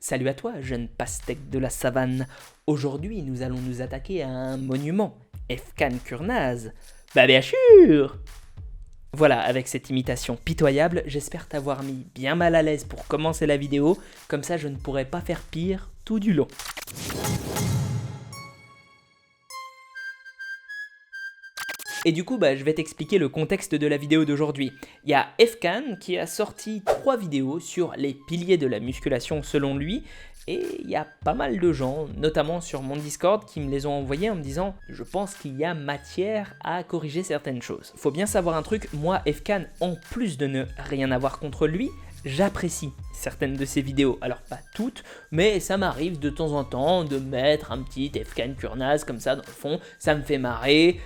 Salut à toi, jeune pastèque de la savane. Aujourd'hui, nous allons nous attaquer à un monument, Efkhan Kurnaz. Bah bien sûr! Voilà, avec cette imitation pitoyable, j'espère t'avoir mis bien mal à l'aise pour commencer la vidéo, comme ça je ne pourrai pas faire pire tout du long. Et du coup, je vais t'expliquer le contexte de la vidéo d'aujourd'hui. Il y a Efkhan qui a sorti 3 vidéos sur les piliers de la musculation selon lui, et il y a pas mal de gens, notamment sur mon Discord, qui me les ont envoyés en me disant « Je pense qu'il y a matière à corriger certaines choses ». Faut bien savoir un truc, moi Efkhan, en plus de ne rien avoir contre lui, j'apprécie certaines de ses vidéos, alors pas toutes, mais ça m'arrive de temps en temps de mettre un petit Efkhan Kurnaz comme ça dans le fond, ça me fait marrer,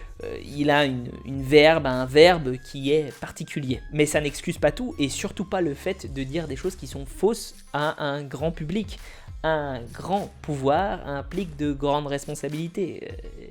il a un verbe qui est particulier. Mais ça n'excuse pas tout, et surtout pas le fait de dire des choses qui sont fausses à un grand public. Un grand pouvoir implique de grandes responsabilités.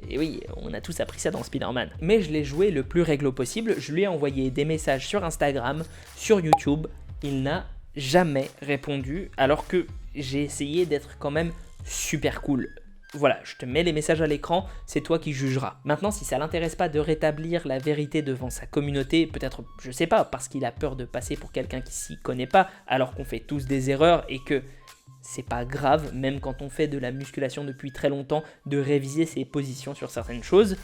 Et oui, on a tous appris ça dans Spider-Man. Mais je l'ai joué le plus réglo possible, je lui ai envoyé des messages sur Instagram, sur YouTube, il n'a jamais répondu, alors que j'ai essayé d'être quand même super cool. Voilà, je te mets les messages à l'écran, c'est toi qui jugeras. Maintenant, si ça l'intéresse pas de rétablir la vérité devant sa communauté, peut-être, je sais pas, parce qu'il a peur de passer pour quelqu'un qui s'y connaît pas, alors qu'on fait tous des erreurs et que c'est pas grave, même quand on fait de la musculation depuis très longtemps, de réviser ses positions sur certaines choses,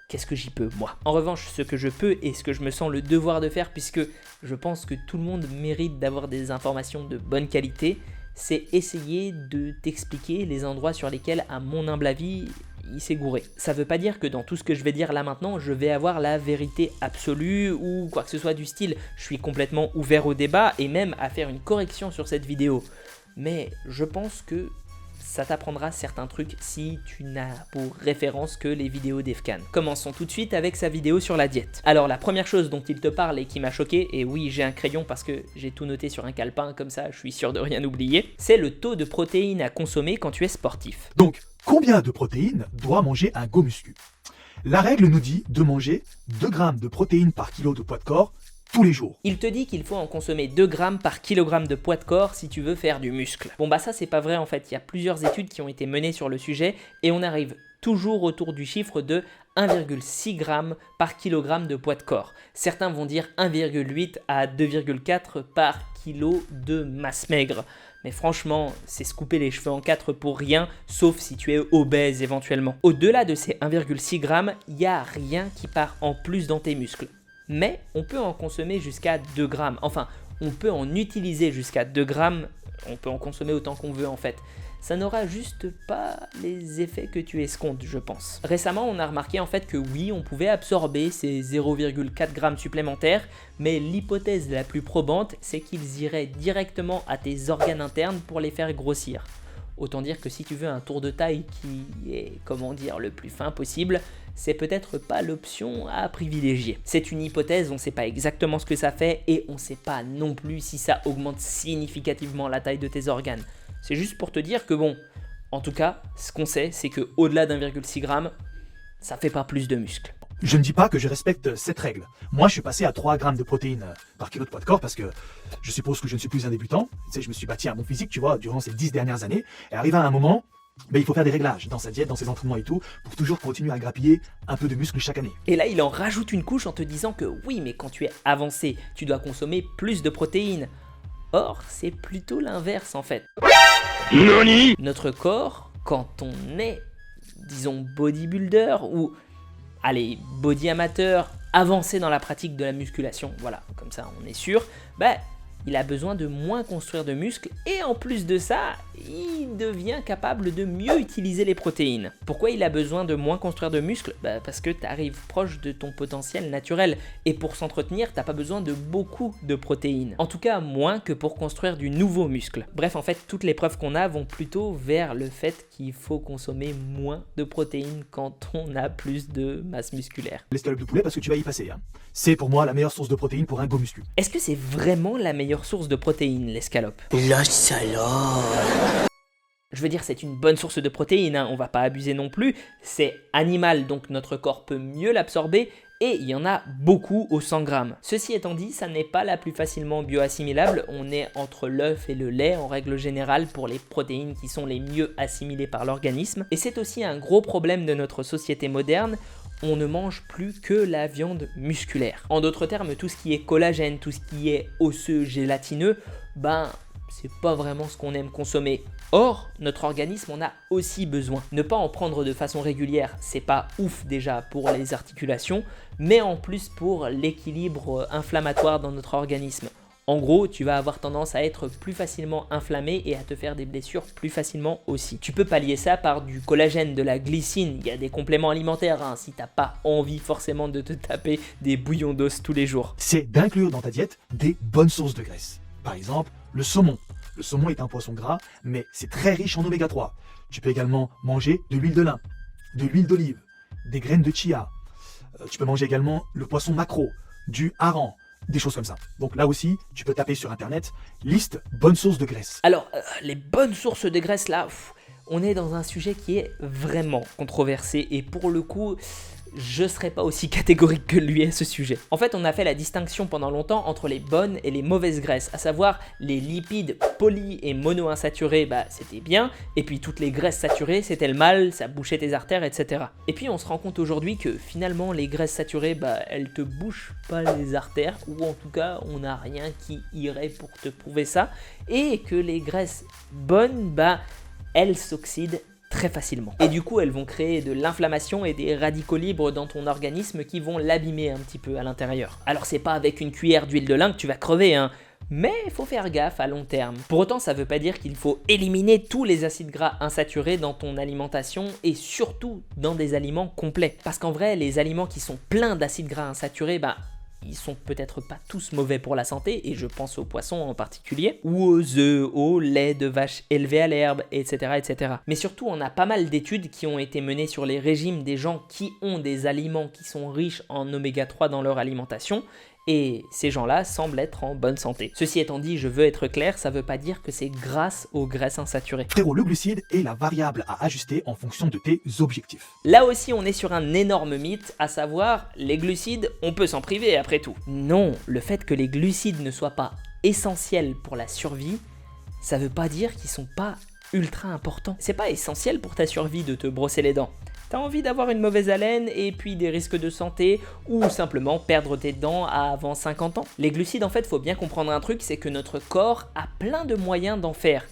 qu'est-ce que j'y peux, moi? En revanche, ce que je peux et ce que je me sens le devoir de faire, puisque je pense que tout le monde mérite d'avoir des informations de bonne qualité, c'est essayer de t'expliquer les endroits sur lesquels, à mon humble avis, il s'est gouré. Ça veut pas dire que dans tout ce que je vais dire là maintenant, je vais avoir la vérité absolue ou quoi que ce soit du style. Je suis complètement ouvert au débat et même à faire une correction sur cette vidéo. Mais je pense que ça t'apprendra certains trucs si tu n'as pour référence que les vidéos d'Efkhan. Commençons tout de suite avec sa vidéo sur la diète. Alors la première chose dont il te parle et qui m'a choqué, et oui j'ai un crayon parce que j'ai tout noté sur un calepin, comme ça je suis sûr de rien oublier, c'est le taux de protéines à consommer quand tu es sportif. Donc, combien de protéines doit manger un go muscu? La règle nous dit de manger 2 grammes de protéines par kilo de poids de corps tous les jours. Il te dit qu'il faut en consommer 2 grammes par kilogramme de poids de corps si tu veux faire du muscle. Bon ça c'est pas vrai en fait, il y a plusieurs études qui ont été menées sur le sujet et on arrive toujours autour du chiffre de 1,6 g par kilogramme de poids de corps. Certains vont dire 1,8 à 2,4 par kilo de masse maigre. Mais franchement, c'est se couper les cheveux en 4 pour rien, sauf si tu es obèse éventuellement. Au-delà de ces 1,6 g, il n'y a rien qui part en plus dans tes muscles. Mais on peut en consommer jusqu'à 2 grammes. Enfin, on peut en utiliser jusqu'à 2 grammes. On peut en consommer autant qu'on veut en fait. Ça n'aura juste pas les effets que tu escomptes, je pense. Récemment, on a remarqué en fait que oui, on pouvait absorber ces 0,4 grammes supplémentaires, mais l'hypothèse la plus probante, c'est qu'ils iraient directement à tes organes internes pour les faire grossir. Autant dire que si tu veux un tour de taille qui est, le plus fin possible, c'est peut-être pas l'option à privilégier. C'est une hypothèse, on sait pas exactement ce que ça fait et on sait pas non plus si ça augmente significativement la taille de tes organes. C'est juste pour te dire que en tout cas, ce qu'on sait, c'est que au-delà d'1,6 g, ça fait pas plus de muscles. Je ne dis pas que je respecte cette règle. Moi, je suis passé à 3 grammes de protéines par kilo de poids de corps parce que je suppose que je ne suis plus un débutant. Tu sais, je me suis bâti un bon physique, tu vois, durant ces 10 dernières années. Et arrivé à un moment, il faut faire des réglages dans sa diète, dans ses entraînements et tout, pour toujours continuer à grappiller un peu de muscle chaque année. Et là, il en rajoute une couche en te disant que oui, mais quand tu es avancé, tu dois consommer plus de protéines. Or, c'est plutôt l'inverse en fait. Nani ? Notre corps, quand on est, disons, bodybuilder ou, body amateur, avancé dans la pratique de la musculation, voilà, comme ça on est sûr, il a besoin de moins construire de muscles et en plus de ça, il devient capable de mieux utiliser les protéines. Pourquoi il a besoin de moins construire de muscles? Parce que tu arrives proche de ton potentiel naturel et pour s'entretenir, t'as pas besoin de beaucoup de protéines. En tout cas, moins que pour construire du nouveau muscle. Bref, en fait, toutes les preuves qu'on a vont plutôt vers le fait qu'il faut consommer moins de protéines quand on a plus de masse musculaire. L'escalope de poulet parce que tu vas y passer. C'est pour moi la meilleure source de protéines pour un go muscu. Est-ce que c'est vraiment la meilleure source de protéines, l'escalope? La salope. Je veux dire, c'est une bonne source de protéines, on va pas abuser non plus. C'est animal, donc notre corps peut mieux l'absorber. et il y en a beaucoup au 100 grammes. Ceci étant dit, ça n'est pas la plus facilement bioassimilable, on est entre l'œuf et le lait en règle générale pour les protéines qui sont les mieux assimilées par l'organisme, et c'est aussi un gros problème de notre société moderne. On ne mange plus que la viande musculaire. En d'autres termes, tout ce qui est collagène, tout ce qui est osseux, gélatineux, c'est pas vraiment ce qu'on aime consommer. Or, notre organisme en a aussi besoin. Ne pas en prendre de façon régulière, c'est pas ouf déjà pour les articulations, mais en plus pour l'équilibre inflammatoire dans notre organisme. En gros, tu vas avoir tendance à être plus facilement inflammé et à te faire des blessures plus facilement aussi. Tu peux pallier ça par du collagène, de la glycine, il y a des compléments alimentaires si t'as pas envie forcément de te taper des bouillons d'os tous les jours. C'est d'inclure dans ta diète des bonnes sources de graisse. Par exemple, le saumon. Le saumon est un poisson gras, mais c'est très riche en oméga 3. Tu peux également manger de l'huile de lin, de l'huile d'olive, des graines de chia. Tu peux manger également le poisson maquereau, du hareng, des choses comme ça. Donc là aussi, tu peux taper sur internet, liste bonnes sources de graisse. Alors, les bonnes sources de graisse là, on est dans un sujet qui est vraiment controversé et pour le coup, je serais pas aussi catégorique que lui à ce sujet. En fait, on a fait la distinction pendant longtemps entre les bonnes et les mauvaises graisses, à savoir les lipides poly et monoinsaturés, c'était bien, et puis toutes les graisses saturées, c'était le mal, ça bouchait tes artères, etc. Et puis on se rend compte aujourd'hui que finalement les graisses saturées, elles te bouchent pas les artères, ou en tout cas, on n'a rien qui irait pour te prouver ça, et que les graisses bonnes, elles s'oxydent très facilement. Et du coup, elles vont créer de l'inflammation et des radicaux libres dans ton organisme qui vont l'abîmer un petit peu à l'intérieur. Alors c'est pas avec une cuillère d'huile de lin que tu vas crever, mais il faut faire gaffe à long terme. Pour autant, ça veut pas dire qu'il faut éliminer tous les acides gras insaturés dans ton alimentation et surtout dans des aliments complets. Parce qu'en vrai, les aliments qui sont pleins d'acides gras insaturés, ils sont peut-être pas tous mauvais pour la santé, et je pense aux poissons en particulier, ou aux œufs, au lait de vache élevé à l'herbe, etc., etc. Mais surtout, on a pas mal d'études qui ont été menées sur les régimes des gens qui ont des aliments qui sont riches en oméga 3 dans leur alimentation, et ces gens-là semblent être en bonne santé. Ceci étant dit, je veux être clair, ça veut pas dire que c'est grâce aux graisses insaturées. Frérot, le glucide est la variable à ajuster en fonction de tes objectifs. Là aussi, on est sur un énorme mythe, à savoir, les glucides, on peut s'en priver après tout. Non, le fait que les glucides ne soient pas essentiels pour la survie, ça veut pas dire qu'ils sont pas ultra importants. C'est pas essentiel pour ta survie de te brosser les dents. T'as envie d'avoir une mauvaise haleine et puis des risques de santé ou simplement perdre tes dents avant 50 ans. Les glucides, en fait, faut bien comprendre un truc, c'est que notre corps a plein de moyens d'en faire.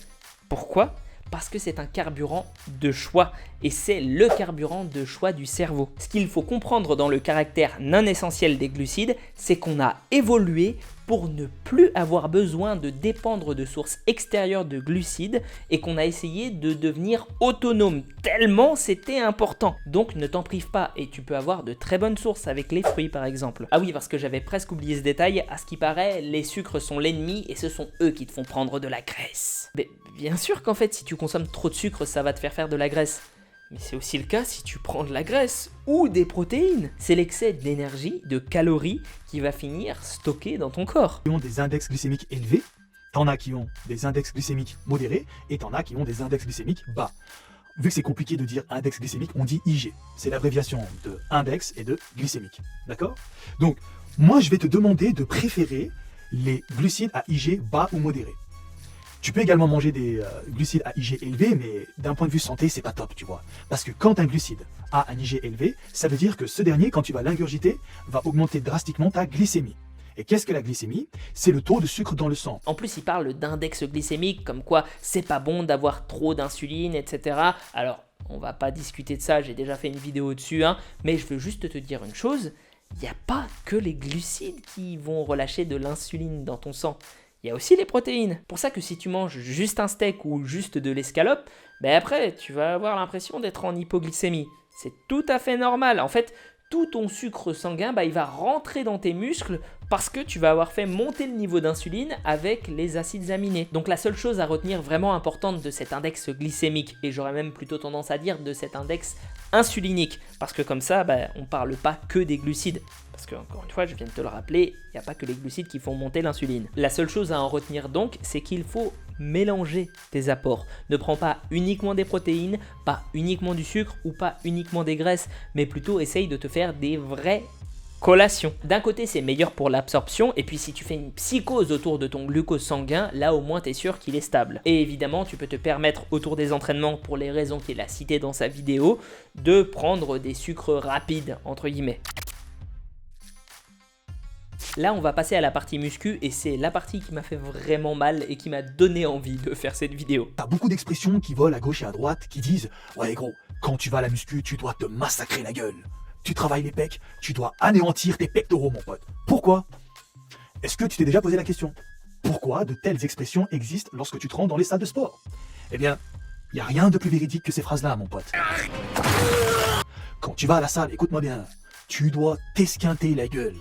Pourquoi ? Parce que c'est un carburant de choix et c'est le carburant de choix du cerveau. Ce qu'il faut comprendre dans le caractère non essentiel des glucides, c'est qu'on a évolué pour ne plus avoir besoin de dépendre de sources extérieures de glucides et qu'on a essayé de devenir autonome tellement c'était important. Donc ne t'en prive pas et tu peux avoir de très bonnes sources avec les fruits par exemple. Ah oui, parce que j'avais presque oublié ce détail, à ce qui paraît, les sucres sont l'ennemi et ce sont eux qui te font prendre de la graisse. Mais bien sûr qu'en fait si tu consommes trop de sucre, ça va te faire de la graisse. Mais c'est aussi le cas si tu prends de la graisse ou des protéines. C'est l'excès d'énergie, de calories qui va finir stocké dans ton corps. Qui ont des index glycémiques élevés, t'en as qui ont des index glycémiques modérés et t'en as qui ont des index glycémiques bas. Vu que c'est compliqué de dire index glycémique, on dit IG. C'est l'abréviation de index et de glycémique. D'accord ? Donc, moi je vais te demander de préférer les glucides à IG bas ou modérés. Tu peux également manger des glucides à IG élevé, mais d'un point de vue santé, c'est pas top, tu vois. Parce que quand un glucide a un IG élevé, ça veut dire que ce dernier, quand tu vas l'ingurgiter, va augmenter drastiquement ta glycémie. Et qu'est-ce que la glycémie ? C'est le taux de sucre dans le sang. En plus, il parle d'index glycémique, comme quoi c'est pas bon d'avoir trop d'insuline, etc. Alors, on va pas discuter de ça, j'ai déjà fait une vidéo dessus, mais je veux juste te dire une chose, il n'y a pas que les glucides qui vont relâcher de l'insuline dans ton sang. Il y a aussi les protéines. Pour ça que si tu manges juste un steak ou juste de l'escalope, après tu vas avoir l'impression d'être en hypoglycémie. C'est tout à fait normal. En fait, tout ton sucre sanguin, il va rentrer dans tes muscles parce que tu vas avoir fait monter le niveau d'insuline avec les acides aminés. Donc la seule chose à retenir vraiment importante de cet index glycémique, et j'aurais même plutôt tendance à dire de cet index insulinique, parce que comme ça, on parle pas que des glucides. Parce que, encore une fois, je viens de te le rappeler, il n'y a pas que les glucides qui font monter l'insuline. La seule chose à en retenir donc, c'est qu'il faut mélanger tes apports. Ne prends pas uniquement des protéines, pas uniquement du sucre ou pas uniquement des graisses, mais plutôt essaye de te faire des vrais collation. D'un côté, c'est meilleur pour l'absorption, et puis si tu fais une psychose autour de ton glucose sanguin, là au moins t'es sûr qu'il est stable. Et évidemment, tu peux te permettre autour des entraînements, pour les raisons qu'il a citées dans sa vidéo, de prendre des sucres rapides, entre guillemets. Là, on va passer à la partie muscu, et c'est la partie qui m'a fait vraiment mal et qui m'a donné envie de faire cette vidéo. T'as beaucoup d'expressions qui volent à gauche et à droite qui disent « Ouais gros, quand tu vas à la muscu, tu dois te massacrer la gueule. Tu travailles les pecs, tu dois anéantir tes pectoraux mon pote. » Pourquoi? Est-ce que tu t'es déjà posé la question? Pourquoi de telles expressions existent lorsque tu te rends dans les salles de sport? Eh bien, il n'y a rien de plus véridique que ces phrases-là mon pote. Quand tu vas à la salle, écoute-moi bien, tu dois t'esquinter la gueule.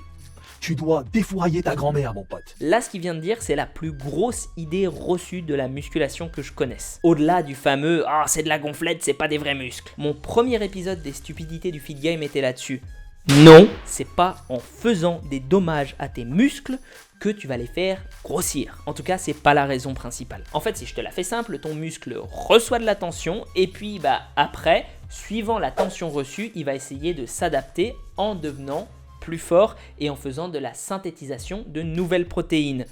Tu dois défourailler ta grand-mère, mon pote. Là, ce qu'il vient de dire, c'est la plus grosse idée reçue de la musculation que je connaisse. Au-delà du fameux « Ah, c'est de la gonflette, c'est pas des vrais muscles ». Mon premier épisode des stupidités du Fit Game était là-dessus. Non, c'est pas en faisant des dommages à tes muscles que tu vas les faire grossir. En tout cas, c'est pas la raison principale. En fait, si je te la fais simple, ton muscle reçoit de la tension et puis après, suivant la tension reçue, il va essayer de s'adapter en devenant plus fort et en faisant de la synthétisation de nouvelles protéines.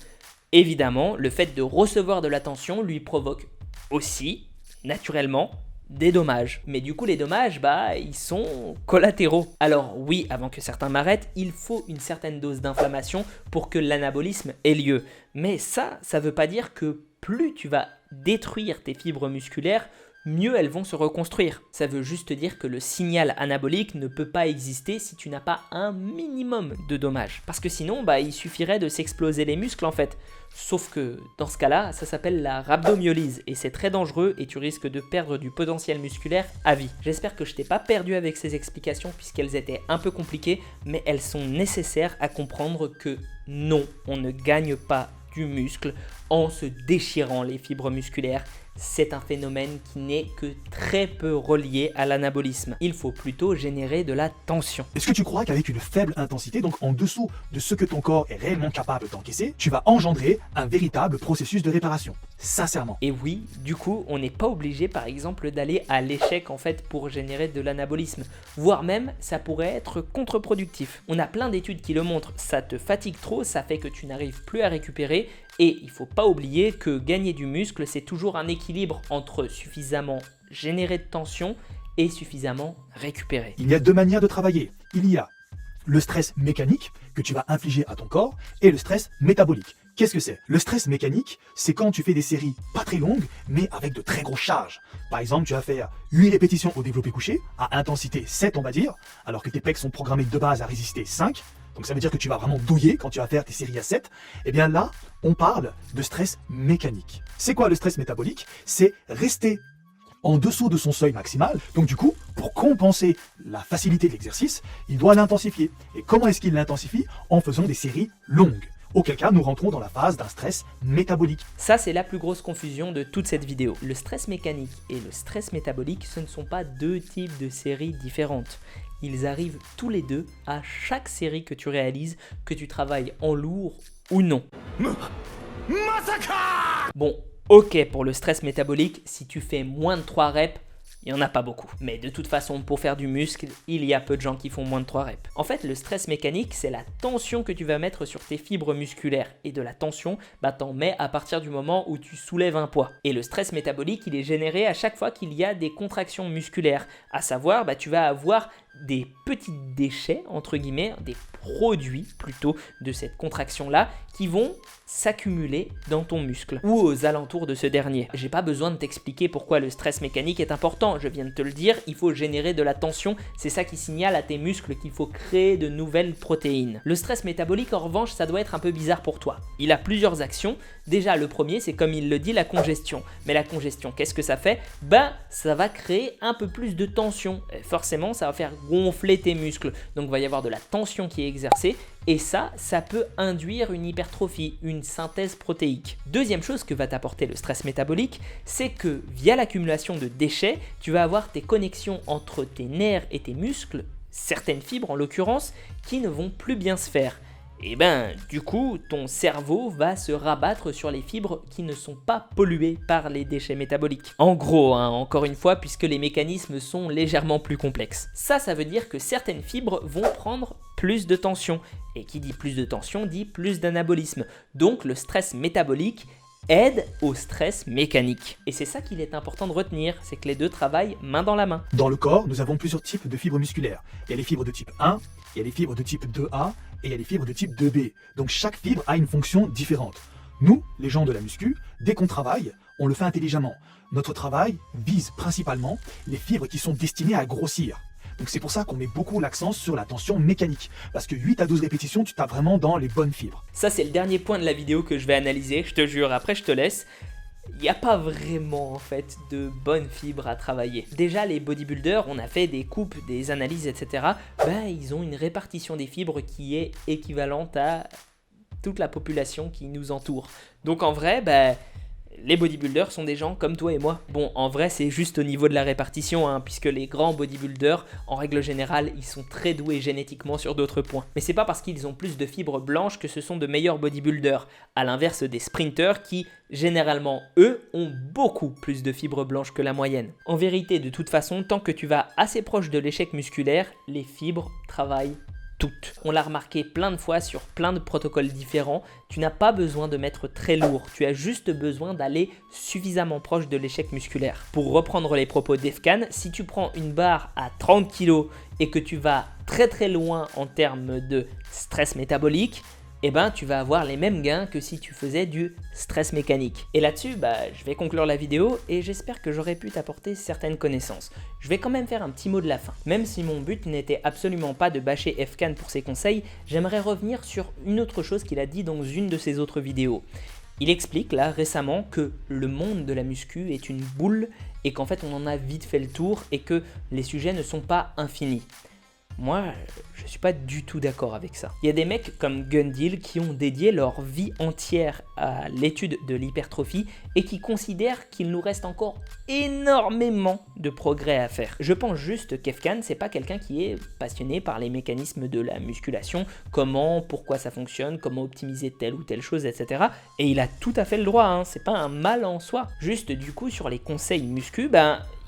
Évidemment, le fait de recevoir de la tension lui provoque aussi, naturellement, des dommages. Mais du coup, les dommages, ils sont collatéraux. Alors oui, avant que certains m'arrêtent, il faut une certaine dose d'inflammation pour que l'anabolisme ait lieu. Mais ça veut pas dire que plus tu vas détruire tes fibres musculaires, mieux elles vont se reconstruire. Ça veut juste dire que le signal anabolique ne peut pas exister si tu n'as pas un minimum de dommages. Parce que sinon, il suffirait de s'exploser les muscles en fait. Sauf que dans ce cas-là, ça s'appelle la rhabdomyolyse et c'est très dangereux et tu risques de perdre du potentiel musculaire à vie. J'espère que je t'ai pas perdu avec ces explications puisqu'elles étaient un peu compliquées, mais elles sont nécessaires à comprendre que non, on ne gagne pas du muscle en se déchirant les fibres musculaires. C'est un phénomène qui n'est que très peu relié à l'anabolisme. Il faut plutôt générer de la tension. Est-ce que tu crois qu'avec une faible intensité, donc en dessous de ce que ton corps est réellement capable d'encaisser, tu vas engendrer un véritable processus de réparation? Sincèrement. Et oui, du coup, on n'est pas obligé par exemple d'aller à l'échec en fait pour générer de l'anabolisme. Voire même, ça pourrait être contre-productif. On a plein d'études qui le montrent, ça te fatigue trop, ça fait que tu n'arrives plus à récupérer. Et il ne faut pas oublier que gagner du muscle, c'est toujours un équilibre entre suffisamment générer de tension et suffisamment récupérer. Il y a deux manières de travailler. Il y a le stress mécanique que tu vas infliger à ton corps et le stress métabolique. Qu'est-ce que c'est? Le stress mécanique, c'est quand tu fais des séries pas très longues, mais avec de très grosses charges. Par exemple, tu vas faire 8 répétitions au développé couché, à intensité 7 on va dire, alors que tes pecs sont programmés de base à résister 5. Donc ça veut dire que tu vas vraiment douiller quand tu vas faire tes séries à 7. Et bien là, on parle de stress mécanique. C'est quoi le stress métabolique? C'est rester en dessous de son seuil maximal. Donc du coup, pour compenser la facilité de l'exercice, il doit l'intensifier. Et comment est-ce qu'il l'intensifie? En faisant des séries longues. Auquel cas, nous rentrons dans la phase d'un stress métabolique. Ça, c'est la plus grosse confusion de toute cette vidéo. Le stress mécanique et le stress métabolique, ce ne sont pas deux types de séries différentes. Ils arrivent tous les deux à chaque série que tu réalises, que tu travailles en lourd ou non. Bon, ok pour le stress métabolique, si tu fais moins de 3 reps, il n'y en a pas beaucoup. Mais de toute façon, pour faire du muscle, il y a peu de gens qui font moins de 3 reps. En fait, le stress mécanique, c'est la tension que tu vas mettre sur tes fibres musculaires. Et de la tension, t'en mets à partir du moment où tu soulèves un poids. Et le stress métabolique, il est généré à chaque fois qu'il y a des contractions musculaires. À savoir, tu vas avoir des petits déchets, entre guillemets, des produits plutôt de cette contraction-là qui vont s'accumuler dans ton muscle ou aux alentours de ce dernier. J'ai pas besoin de t'expliquer pourquoi le stress mécanique est important, je viens de te le dire, il faut générer de la tension, c'est ça qui signale à tes muscles qu'il faut créer de nouvelles protéines. Le stress métabolique en revanche, ça doit être un peu bizarre pour toi. Il a plusieurs actions, déjà le premier c'est comme il le dit la congestion. Mais la congestion, qu'est-ce que ça fait? Ça va créer un peu plus de tension, et forcément ça va faire gonfler tes muscles, donc il va y avoir de la tension qui est exercée. Et ça peut induire une hypertrophie, une synthèse protéique. Deuxième chose que va t'apporter le stress métabolique, c'est que via l'accumulation de déchets, tu vas avoir tes connexions entre tes nerfs et tes muscles, certaines fibres en l'occurrence, qui ne vont plus bien se faire. Et ben du coup ton cerveau va se rabattre sur les fibres qui ne sont pas polluées par les déchets métaboliques. En gros, encore une fois, puisque les mécanismes sont légèrement plus complexes. Ça veut dire que certaines fibres vont prendre plus de tension. Et qui dit plus de tension dit plus d'anabolisme. Donc le stress métabolique aide au stress mécanique. Et c'est ça qu'il est important de retenir, c'est que les deux travaillent main dans la main. Dans le corps, nous avons plusieurs types de fibres musculaires. Il y a les fibres de type 1, il y a les fibres de type 2A et il y a les fibres de type 2B. Donc chaque fibre a une fonction différente. Nous, les gens de la muscu, dès qu'on travaille, on le fait intelligemment. Notre travail vise principalement les fibres qui sont destinées à grossir. Donc c'est pour ça qu'on met beaucoup l'accent sur la tension mécanique. Parce que 8 à 12 répétitions, tu tapes vraiment dans les bonnes fibres. Ça c'est le dernier point de la vidéo que je vais analyser, je te jure, après je te laisse. Il n'y a pas vraiment en fait de bonnes fibres à travailler. Déjà les bodybuilders, on a fait des coupes, des analyses, etc. Ils ont une répartition des fibres qui est équivalente à toute la population qui nous entoure. Donc en vrai, les bodybuilders sont des gens comme toi et moi. Bon, en vrai, c'est juste au niveau de la répartition, puisque les grands bodybuilders, en règle générale, ils sont très doués génétiquement sur d'autres points. Mais c'est pas parce qu'ils ont plus de fibres blanches que ce sont de meilleurs bodybuilders, à l'inverse des sprinters qui, généralement, eux, ont beaucoup plus de fibres blanches que la moyenne. En vérité, de toute façon, tant que tu vas assez proche de l'échec musculaire, les fibres travaillent toutes. On l'a remarqué plein de fois sur plein de protocoles différents, tu n'as pas besoin de mettre très lourd, tu as juste besoin d'aller suffisamment proche de l'échec musculaire. Pour reprendre les propos d'Efkan, si tu prends une barre à 30 kg et que tu vas très loin en termes de stress métabolique, tu vas avoir les mêmes gains que si tu faisais du stress mécanique. Et là-dessus, je vais conclure la vidéo et j'espère que j'aurai pu t'apporter certaines connaissances. Je vais quand même faire un petit mot de la fin. Même si mon but n'était absolument pas de bâcher Efkan pour ses conseils, j'aimerais revenir sur une autre chose qu'il a dit dans une de ses autres vidéos. Il explique là récemment que le monde de la muscu est une boule et qu'en fait on en a vite fait le tour et que les sujets ne sont pas infinis. Moi, je suis pas du tout d'accord avec ça. Il y a des mecs comme Gundil qui ont dédié leur vie entière à l'étude de l'hypertrophie et qui considèrent qu'il nous reste encore énormément de progrès à faire. Je pense juste qu'Efkan, c'est pas quelqu'un qui est passionné par les mécanismes de la musculation, comment, pourquoi ça fonctionne, comment optimiser telle ou telle chose, etc. Et il a tout à fait le droit, c'est pas un mal en soi. Juste du coup, sur les conseils muscu,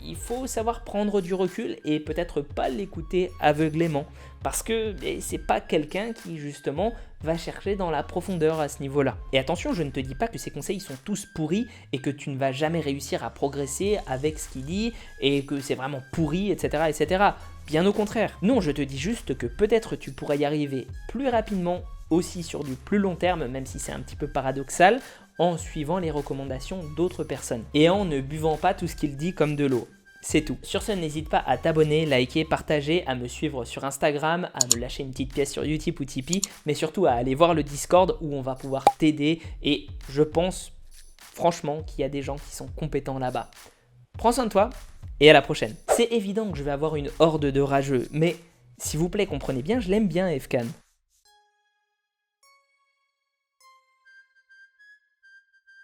il faut savoir prendre du recul et peut-être pas l'écouter aveuglément parce que c'est pas quelqu'un qui justement va chercher dans la profondeur à ce niveau-là. Et attention, je ne te dis pas que ces conseils sont tous pourris et que tu ne vas jamais réussir à progresser avec ce qu'il dit et que c'est vraiment pourri, etc., etc. Bien au contraire. Non, je te dis juste que peut-être tu pourrais y arriver plus rapidement aussi sur du plus long terme, même si c'est un petit peu paradoxal, en suivant les recommandations d'autres personnes et en ne buvant pas tout ce qu'il dit comme de l'eau. C'est tout. Sur ce, n'hésite pas à t'abonner, liker, partager, à me suivre sur Instagram, à me lâcher une petite pièce sur YouTube ou Tipeee, mais surtout à aller voir le Discord où on va pouvoir t'aider et je pense franchement qu'il y a des gens qui sont compétents là-bas. Prends soin de toi et à la prochaine. C'est évident que je vais avoir une horde de rageux, mais s'il vous plaît, comprenez bien, je l'aime bien Efkan.